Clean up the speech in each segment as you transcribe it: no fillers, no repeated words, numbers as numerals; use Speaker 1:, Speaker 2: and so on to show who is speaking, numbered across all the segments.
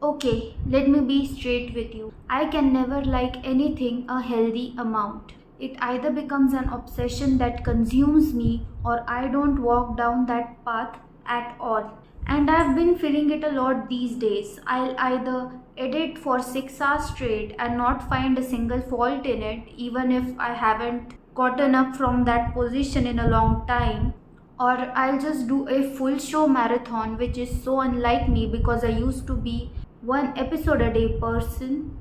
Speaker 1: Okay, let me be straight with you. I can never like anything a healthy amount. It either becomes an obsession that consumes me or I don't walk down that path at all. And I've been feeling it a lot these days. I'll either edit for 6 hours straight and not find a single fault in it, even if I haven't gotten up from that position in a long time, or I'll just do a full show marathon, which is so unlike me because I used to be one episode a day person.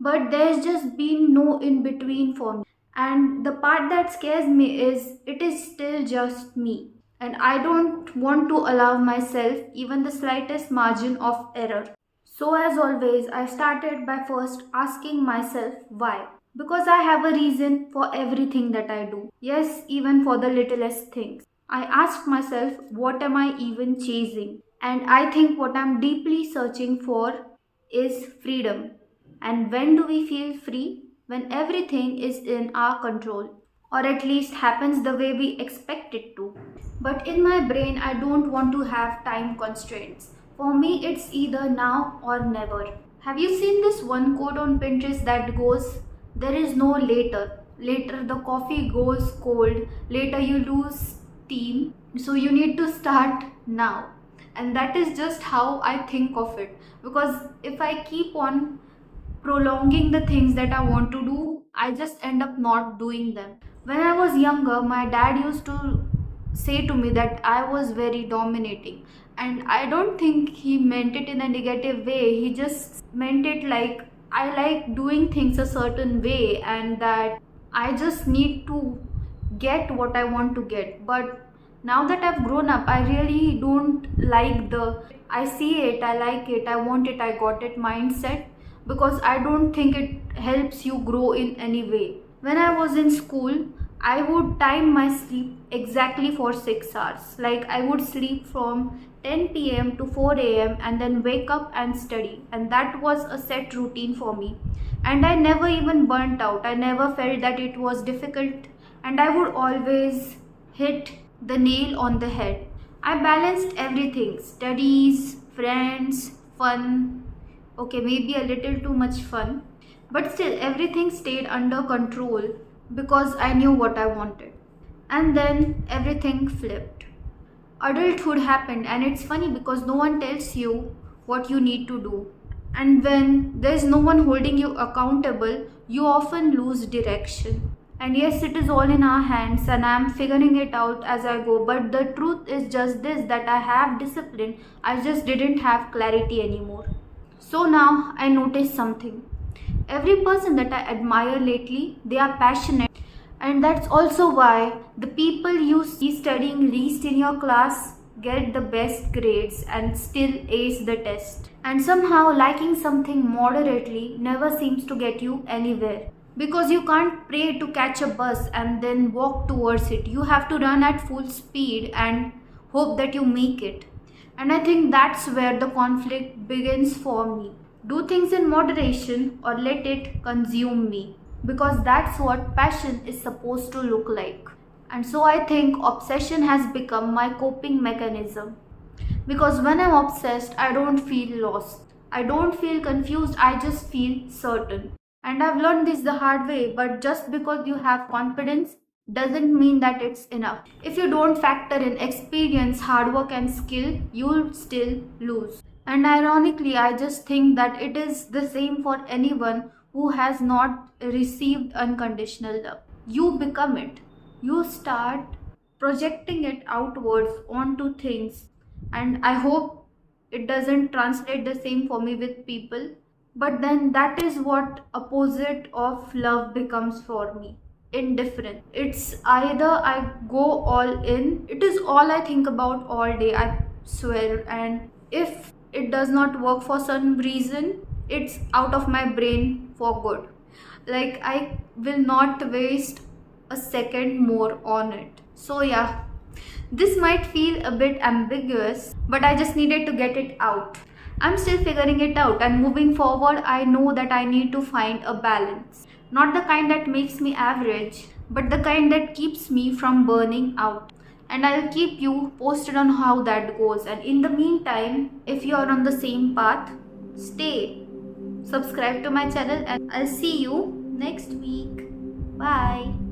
Speaker 1: But there's just been no in between for me. And the part that scares me is it is still just me. And I don't want to allow myself even the slightest margin of error. So, as always, I started by first asking myself why. Because I have a reason for everything that I do. Yes, even for the littlest things. I asked myself, what am I even chasing? And I think what I'm deeply searching for is freedom. And when do we feel free? When everything is in our control, or at least happens the way we expect it to. But in my brain, I don't want to have time constraints. For me, it's either now or never. Have you seen this one quote on Pinterest that goes, there is no later. Later, the coffee goes cold. Later, you lose steam. So, you need to start now. And that is just how I think of it. Because if I keep on prolonging the things that I want to do, I just end up not doing them. When I was younger, my dad used to say to me that I was very dominating. And I don't think he meant it in a negative way. He just meant it like I like doing things a certain way and that I just need to get what I want to get. But now that I've grown up, I really don't like the I see it, I like it, I want it, I got it mindset, because I don't think it helps you grow in any way. When I was in school, I would time my sleep exactly for 6 hours. Like I would sleep from 10 p.m. to 4 a.m. and then wake up and study. And that was a set routine for me. And I never even burnt out. I never felt that it was difficult. And I would always hit the nail on the head. I balanced everything: studies, friends, fun. Okay, maybe a little too much fun. But still, everything stayed under control because I knew what I wanted. And then everything flipped. Adulthood happened, and it's funny because no one tells you what you need to do. And when there's no one holding you accountable, you often lose direction. And yes, it is all in our hands, and I'm figuring it out as I go. But the truth is just this, that I have discipline, I just didn't have clarity anymore. So now I notice something. Every person that I admire lately, they are passionate. And that's also why the people you see studying least in your class get the best grades and still ace the test. And somehow liking something moderately never seems to get you anywhere. Because you can't pray to catch a bus and then walk towards it. You have to run at full speed and hope that you make it. And I think that's where the conflict begins for me. Do things in moderation or let it consume me. Because that's what passion is supposed to look like. And so I think obsession has become my coping mechanism. Because when I'm obsessed, I don't feel lost. I don't feel confused, I just feel certain. And I've learned this the hard way, but just because you have confidence doesn't mean that it's enough. If you don't factor in experience, hard work, and skill, you'll still lose. And ironically, I just think that it is the same for anyone who has not received unconditional love. You become it. You start projecting it outwards onto things. And I hope it doesn't translate the same for me with people. But then that is what opposite of love becomes for me. Indifferent. It's either I go all in, it is all I think about all day, I swear. And if it does not work for some reason, it's out of my brain for good. Like I will not waste a second more on it. So yeah, this might feel a bit ambiguous, but I just needed to get it out. I'm still figuring it out, and moving forward, I know that I need to find a balance. Not the kind that makes me average, but the kind that keeps me from burning out. And I'll keep you posted on how that goes. And in the meantime, if you're on the same path, stay subscribe to my channel, and I'll see you next week. Bye.